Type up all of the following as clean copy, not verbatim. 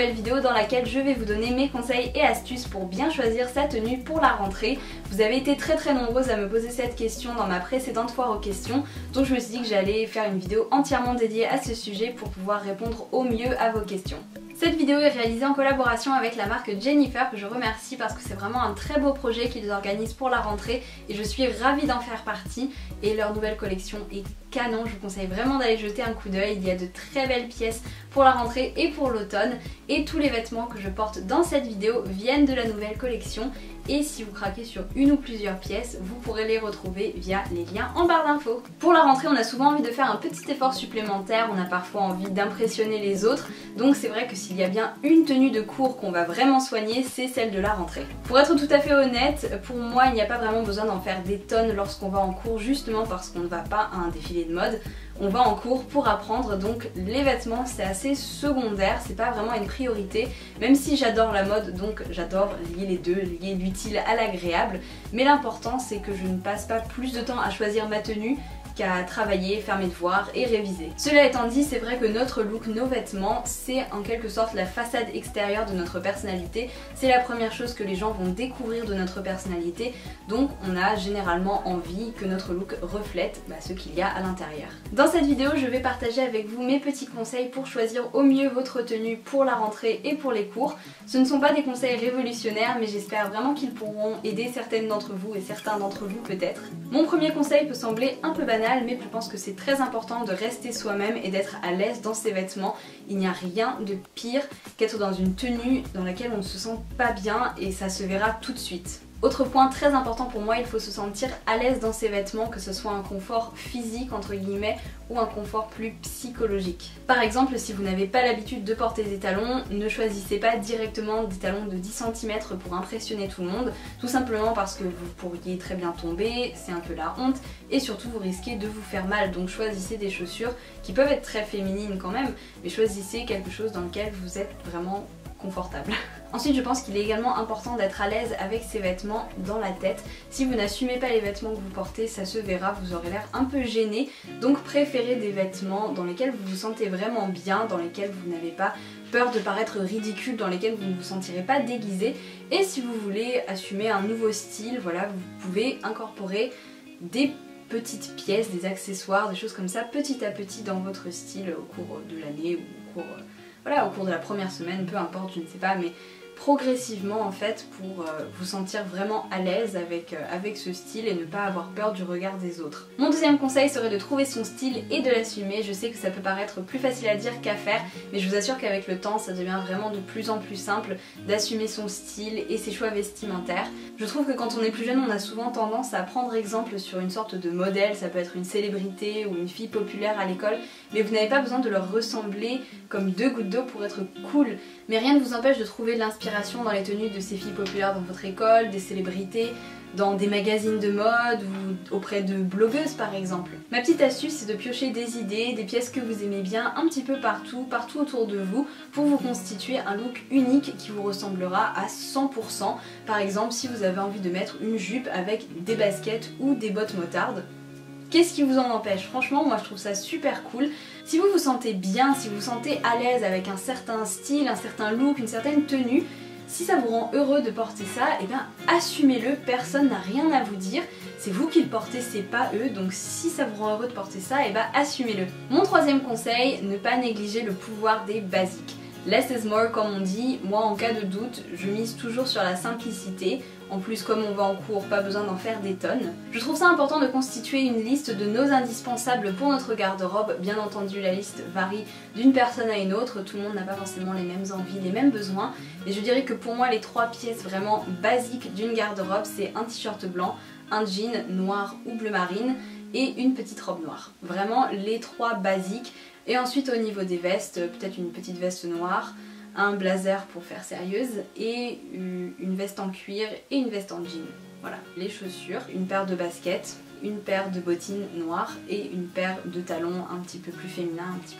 nouvelle vidéo dans laquelle je vais vous donner mes conseils et astuces pour bien choisir sa tenue pour la rentrée. Vous avez été très nombreuses à me poser cette question dans ma précédente foire aux questions, donc je me suis dit que j'allais faire une vidéo entièrement dédiée à ce sujet pour pouvoir répondre au mieux à vos questions. Cette vidéo est réalisée en collaboration avec la marque Jennifer, que je remercie parce que c'est vraiment un très beau projet qu'ils organisent pour la rentrée et je suis ravie d'en faire partie, et leur nouvelle collection est canon. Je vous conseille vraiment d'aller jeter un coup d'œil. Il y a de très belles pièces pour la rentrée et pour l'automne, et tous les vêtements que je porte dans cette vidéo viennent de la nouvelle collection, et si vous craquez sur une ou plusieurs pièces, vous pourrez les retrouver via les liens en barre d'infos. Pour la rentrée, on a souvent envie de faire un petit effort supplémentaire, on a parfois envie d'impressionner les autres, donc c'est vrai que s'il y a bien une tenue de cours qu'on va vraiment soigner, c'est celle de la rentrée. Pour être tout à fait honnête, pour moi il n'y a pas vraiment besoin d'en faire des tonnes lorsqu'on va en cours, justement parce qu'on ne va pas à un défilé de mode. On va en cours pour apprendre, donc les vêtements c'est assez secondaire, c'est pas vraiment une priorité, même si j'adore la mode, donc j'adore lier les deux, lier l'utile à l'agréable, mais l'important c'est que je ne passe pas plus de temps à choisir ma tenue qu'à travailler, faire mes devoirs et réviser. Cela étant dit, c'est vrai que notre look, nos vêtements, c'est en quelque sorte la façade extérieure de notre personnalité, c'est la première chose que les gens vont découvrir de notre personnalité, donc on a généralement envie que notre look reflète ce qu'il y a à l'intérieur. Dans cette vidéo, je vais partager avec vous mes petits conseils pour choisir au mieux votre tenue pour la rentrée et pour les cours. Ce ne sont pas des conseils révolutionnaires, mais j'espère vraiment qu'ils pourront aider certaines d'entre vous et certains d'entre vous peut-être. Mon premier conseil peut sembler un peu banal, mais je pense que c'est très important de rester soi-même et d'être à l'aise dans ses vêtements. Il n'y a rien de pire qu'être dans une tenue dans laquelle on ne se sent pas bien, et ça se verra tout de suite. Autre point très important pour moi, il faut se sentir à l'aise dans ses vêtements, que ce soit un confort physique entre guillemets ou un confort plus psychologique. Par exemple, si vous n'avez pas l'habitude de porter des talons, ne choisissez pas directement des talons de 10 cm pour impressionner tout le monde, tout simplement parce que vous pourriez très bien tomber, c'est un peu la honte, et surtout vous risquez de vous faire mal. Donc choisissez des chaussures qui peuvent être très féminines quand même, mais choisissez quelque chose dans lequel vous êtes vraiment confortable. Ensuite, je pense qu'il est également important d'être à l'aise avec ses vêtements dans la tête. Si vous n'assumez pas les vêtements que vous portez, ça se verra, vous aurez l'air un peu gêné. Donc préférez des vêtements dans lesquels vous vous sentez vraiment bien, dans lesquels vous n'avez pas peur de paraître ridicule, dans lesquels vous ne vous sentirez pas déguisé. Et si vous voulez assumer un nouveau style, voilà, vous pouvez incorporer des petites pièces, des accessoires, des choses comme ça, petit à petit dans votre style au cours de l'année ou au cours de la première semaine, peu importe, je ne sais pas, mais progressivement en fait, pour vous sentir vraiment à l'aise avec ce style et ne pas avoir peur du regard des autres. Mon deuxième conseil serait de trouver son style et de l'assumer. Je sais que ça peut paraître plus facile à dire qu'à faire, mais je vous assure qu'avec le temps ça devient vraiment de plus en plus simple d'assumer son style et ses choix vestimentaires. Je trouve que quand on est plus jeune, on a souvent tendance à prendre exemple sur une sorte de modèle, ça peut être une célébrité ou une fille populaire à l'école, mais vous n'avez pas besoin de leur ressembler comme deux gouttes d'eau pour être cool. Mais rien ne vous empêche de trouver de l'inspiration dans les tenues de ces filles populaires dans votre école, des célébrités, dans des magazines de mode ou auprès de blogueuses par exemple. Ma petite astuce, c'est de piocher des idées, des pièces que vous aimez bien un petit peu partout autour de vous pour vous constituer un look unique qui vous ressemblera à 100%. Par exemple, si vous avez envie de mettre une jupe avec des baskets ou des bottes motardes, qu'est-ce qui vous en empêche? Franchement, moi je trouve ça super cool. Si vous vous sentez bien, si vous vous sentez à l'aise avec un certain style, un certain look, une certaine tenue, si ça vous rend heureux de porter ça, et bien assumez-le, personne n'a rien à vous dire. C'est vous qui le portez, c'est pas eux, donc si ça vous rend heureux de porter ça, et bien assumez-le. Mon troisième conseil, ne pas négliger le pouvoir des basiques. Less is more comme on dit. Moi en cas de doute, je mise toujours sur la simplicité. En plus, comme on va en cours, pas besoin d'en faire des tonnes. Je trouve ça important de constituer une liste de nos indispensables pour notre garde-robe. Bien entendu, la liste varie d'une personne à une autre, tout le monde n'a pas forcément les mêmes envies, les mêmes besoins. Et je dirais que pour moi, les trois pièces vraiment basiques d'une garde-robe, c'est un t-shirt blanc, un jean noir ou bleu marine et une petite robe noire. Vraiment les trois basiques. Et ensuite au niveau des vestes, peut-être une petite veste noire, un blazer pour faire sérieuse et une veste en cuir et une veste en jean. Voilà, les chaussures, une paire de baskets une paire de bottines noires et une paire de talons un petit peu plus féminins, un petit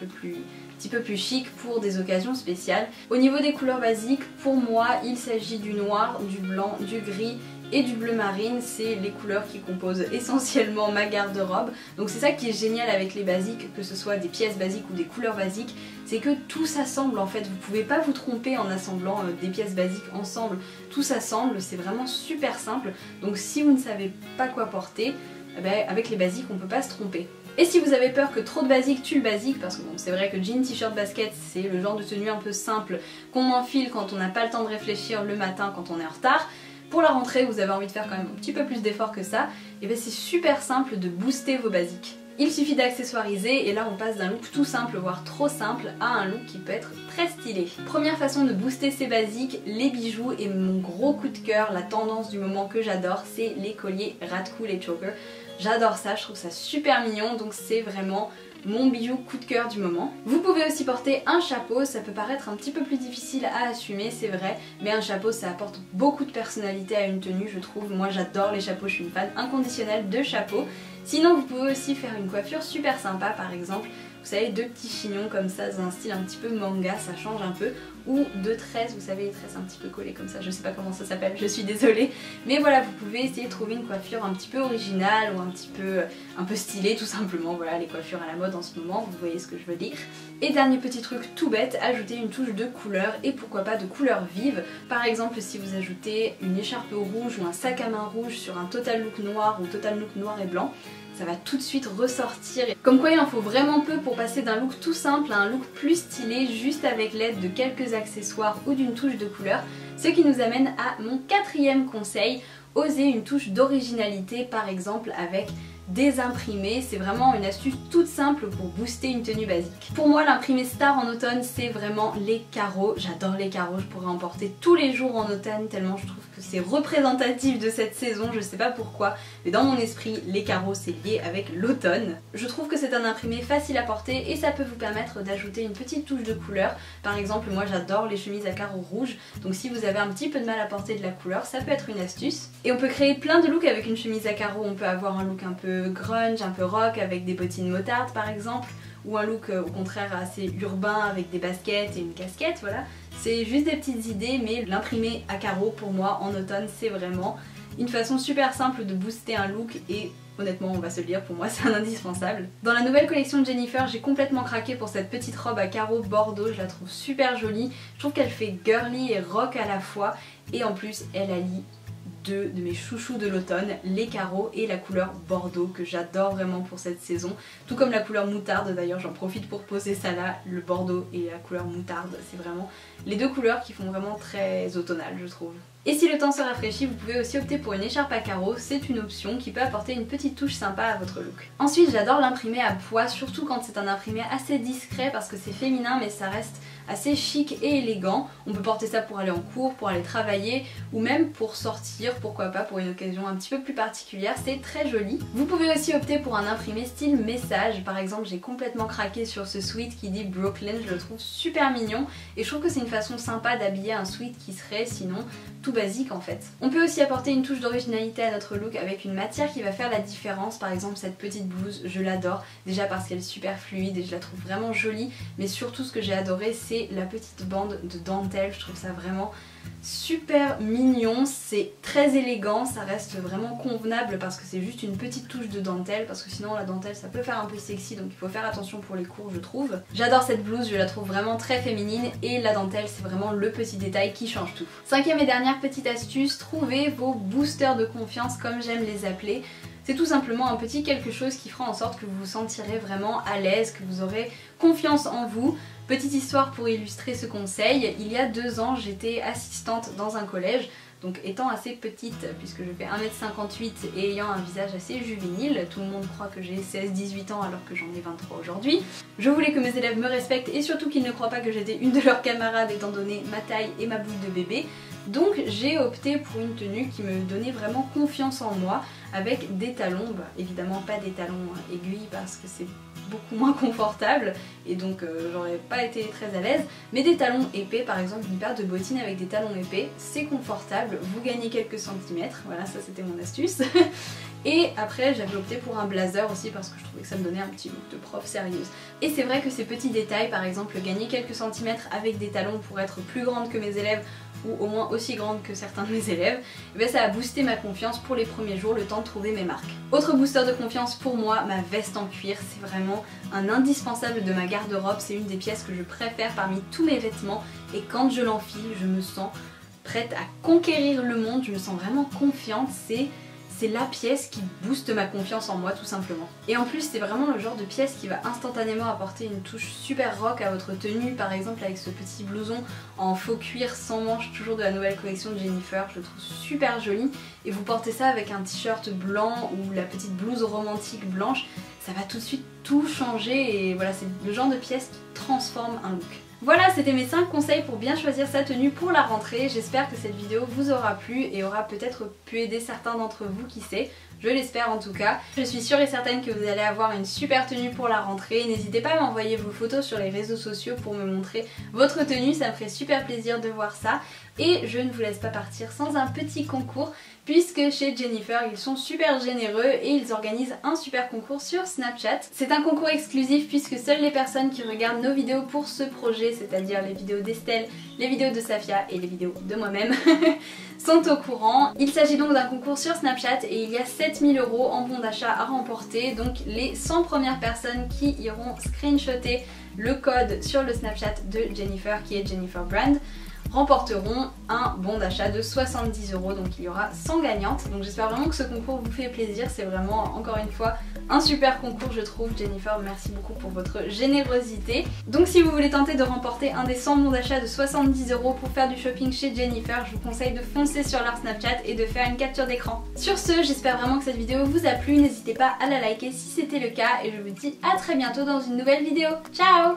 peu plus chic pour des occasions spéciales. Au niveau des couleurs basiques, pour moi il s'agit du noir, du blanc, du gris et du bleu marine, c'est les couleurs qui composent essentiellement ma garde-robe. Donc c'est ça qui est génial avec les basiques, que ce soit des pièces basiques ou des couleurs basiques, c'est que tout s'assemble en fait, vous pouvez pas vous tromper en assemblant des pièces basiques ensemble, tout s'assemble, c'est vraiment super simple. Donc si vous ne savez pas quoi porter, eh ben, avec les basiques on peut pas se tromper. Et si vous avez peur que trop de basique tue le basique, parce que bon, c'est vrai que jean, t-shirt, basket, c'est le genre de tenue un peu simple qu'on enfile quand on n'a pas le temps de réfléchir le matin quand on est en retard, pour la rentrée vous avez envie de faire quand même un petit peu plus d'efforts que ça, et bien c'est super simple de booster vos basiques. Il suffit d'accessoiriser et là on passe d'un look tout simple, voire trop simple, à un look qui peut être très stylé. Première façon de booster ses basiques, les bijoux, et mon gros coup de cœur, la tendance du moment que j'adore, c'est les colliers Radcool et Choker. J'adore ça, je trouve ça super mignon, donc c'est vraiment mon bijou coup de cœur du moment. Vous pouvez aussi porter un chapeau, ça peut paraître un petit peu plus difficile à assumer, c'est vrai, mais un chapeau ça apporte beaucoup de personnalité à une tenue, je trouve. Moi j'adore les chapeaux, je suis une fan inconditionnelle de chapeaux. Sinon vous pouvez aussi faire une coiffure super sympa, par exemple, vous savez, deux petits chignons comme ça dans un style un petit peu manga, ça change un peu, ou deux tresses, vous savez, les tresses un petit peu collées comme ça, je sais pas comment ça s'appelle, je suis désolée, mais voilà, vous pouvez essayer de trouver une coiffure un petit peu originale ou un peu stylée tout simplement, voilà, les coiffures à la mode en ce moment, vous voyez ce que je veux dire. Et dernier petit truc tout bête, ajouter une touche de couleur, et pourquoi pas de couleur vive. Par exemple, si vous ajoutez une écharpe rouge ou un sac à main rouge sur un total look noir ou total look noir et blanc, ça va tout de suite ressortir. Comme quoi il en faut vraiment peu pour passer d'un look tout simple à un look plus stylé, juste avec l'aide de quelques accessoires ou d'une touche de couleur. Ce qui nous amène à mon quatrième conseil, oser une touche d'originalité, par exemple avec des imprimés. C'est vraiment une astuce toute simple pour booster une tenue basique. Pour moi l'imprimé star en automne c'est vraiment les carreaux, j'adore les carreaux, je pourrais en porter tous les jours en automne tellement je trouve que c'est représentatif de cette saison, je sais pas pourquoi, mais dans mon esprit les carreaux c'est lié avec l'automne. Je trouve que c'est un imprimé facile à porter et ça peut vous permettre d'ajouter une petite touche de couleur. Par exemple moi j'adore les chemises à carreaux rouges, donc si vous avez un petit peu de mal à porter de la couleur ça peut être une astuce. Et on peut créer plein de looks avec une chemise à carreaux, on peut avoir un look un peu grunge, un peu rock avec des bottines motardes par exemple, ou un look au contraire assez urbain avec des baskets et une casquette, voilà. C'est juste des petites idées, mais l'imprimé à carreaux pour moi en automne c'est vraiment une façon super simple de booster un look et honnêtement on va se le dire, pour moi c'est un indispensable. Dans la nouvelle collection de Jennifer j'ai complètement craqué pour cette petite robe à carreaux bordeaux, je la trouve super jolie, je trouve qu'elle fait girly et rock à la fois et en plus elle allie deux de mes chouchous de l'automne, les carreaux et la couleur bordeaux que j'adore vraiment pour cette saison, tout comme la couleur moutarde d'ailleurs, j'en profite pour poser ça là, le bordeaux et la couleur moutarde, c'est vraiment les deux couleurs qui font vraiment très automnales je trouve. Et si le temps se rafraîchit, vous pouvez aussi opter pour une écharpe à carreaux, c'est une option qui peut apporter une petite touche sympa à votre look. Ensuite j'adore l'imprimé à pois, surtout quand c'est un imprimé assez discret parce que c'est féminin mais ça reste assez chic et élégant. On peut porter ça pour aller en cours, pour aller travailler ou même pour sortir, pourquoi pas pour une occasion un petit peu plus particulière, c'est très joli. Vous pouvez aussi opter pour un imprimé style message, par exemple j'ai complètement craqué sur ce sweat qui dit Brooklyn, je le trouve super mignon et je trouve que c'est une façon sympa d'habiller un sweat qui serait sinon tout basique en fait. On peut aussi apporter une touche d'originalité à notre look avec une matière qui va faire la différence, par exemple cette petite blouse, je l'adore, déjà parce qu'elle est super fluide et je la trouve vraiment jolie, mais surtout ce que j'ai adoré c'est la petite bande de dentelle, je trouve ça vraiment super mignon, c'est très élégant, ça reste vraiment convenable parce que c'est juste une petite touche de dentelle, parce que sinon la dentelle ça peut faire un peu sexy donc il faut faire attention pour les cours je trouve. J'adore cette blouse, je la trouve vraiment très féminine et la dentelle c'est vraiment le petit détail qui change tout. Cinquième et dernière petite astuce, trouvez vos boosters de confiance comme j'aime les appeler. C'est tout simplement un petit quelque chose qui fera en sorte que vous vous sentirez vraiment à l'aise, que vous aurez confiance en vous. Petite histoire pour illustrer ce conseil, il y a 2 ans j'étais assistante dans un collège, donc étant assez petite puisque je fais 1m58 et ayant un visage assez juvénile, tout le monde croit que j'ai 16-18 ans alors que j'en ai 23 aujourd'hui. Je voulais que mes élèves me respectent et surtout qu'ils ne croient pas que j'étais une de leurs camarades étant donné ma taille et ma boule de bébé. Donc j'ai opté pour une tenue qui me donnait vraiment confiance en moi avec des talons, bah, évidemment pas des talons aiguilles parce que c'est beaucoup moins confortable et donc j'aurais pas été très à l'aise, mais des talons épais, par exemple une paire de bottines avec des talons épais, c'est confortable, vous gagnez quelques centimètres, voilà ça c'était mon astuce. Et après j'avais opté pour un blazer aussi parce que je trouvais que ça me donnait un petit look de prof sérieuse. Et c'est vrai que ces petits détails, par exemple gagner quelques centimètres avec des talons pour être plus grande que mes élèves ou au moins aussi grande que certains de mes élèves, et bien ça a boosté ma confiance pour les premiers jours, le temps de trouver mes marques. Autre booster de confiance pour moi, ma veste en cuir, c'est vraiment un indispensable de ma garde-robe, c'est une des pièces que je préfère parmi tous mes vêtements et quand je l'enfile, je me sens prête à conquérir le monde, je me sens vraiment confiante, c'est la pièce qui booste ma confiance en moi tout simplement. Et en plus c'est vraiment le genre de pièce qui va instantanément apporter une touche super rock à votre tenue, par exemple avec ce petit blouson en faux cuir sans manches, toujours de la nouvelle collection de Jennifer, je le trouve super joli, et vous portez ça avec un t-shirt blanc ou la petite blouse romantique blanche, ça va tout de suite tout changer et voilà, c'est le genre de pièce qui transforme un look. Voilà, c'était mes 5 conseils pour bien choisir sa tenue pour la rentrée. J'espère que cette vidéo vous aura plu et aura peut-être pu aider certains d'entre vous, qui sait. Je l'espère en tout cas. Je suis sûre et certaine que vous allez avoir une super tenue pour la rentrée. N'hésitez pas à m'envoyer vos photos sur les réseaux sociaux pour me montrer votre tenue, ça me ferait super plaisir de voir ça. Et je ne vous laisse pas partir sans un petit concours, puisque chez Jennifer ils sont super généreux et ils organisent un super concours sur Snapchat. C'est un concours exclusif puisque seules les personnes qui regardent nos vidéos pour ce projet, c'est-à-dire les vidéos d'Estelle, les vidéos de Safia et les vidéos de moi-même, sont au courant. Il s'agit donc d'un concours sur Snapchat et il y a 7000 € en bon d'achat à remporter. Donc les 100 premières personnes qui iront screenshotter le code sur le Snapchat de Jennifer, qui est Jennifer Brand, remporteront un bon d'achat de 70 €, donc il y aura 100 gagnantes. Donc j'espère vraiment que ce concours vous fait plaisir, c'est vraiment encore une fois un super concours je trouve. Jennifer, merci beaucoup pour votre générosité. Donc si vous voulez tenter de remporter un des 100 bons d'achat de 70 € pour faire du shopping chez Jennifer, je vous conseille de foncer sur leur Snapchat et de faire une capture d'écran. Sur ce, j'espère vraiment que cette vidéo vous a plu, n'hésitez pas à la liker si c'était le cas et je vous dis à très bientôt dans une nouvelle vidéo. Ciao!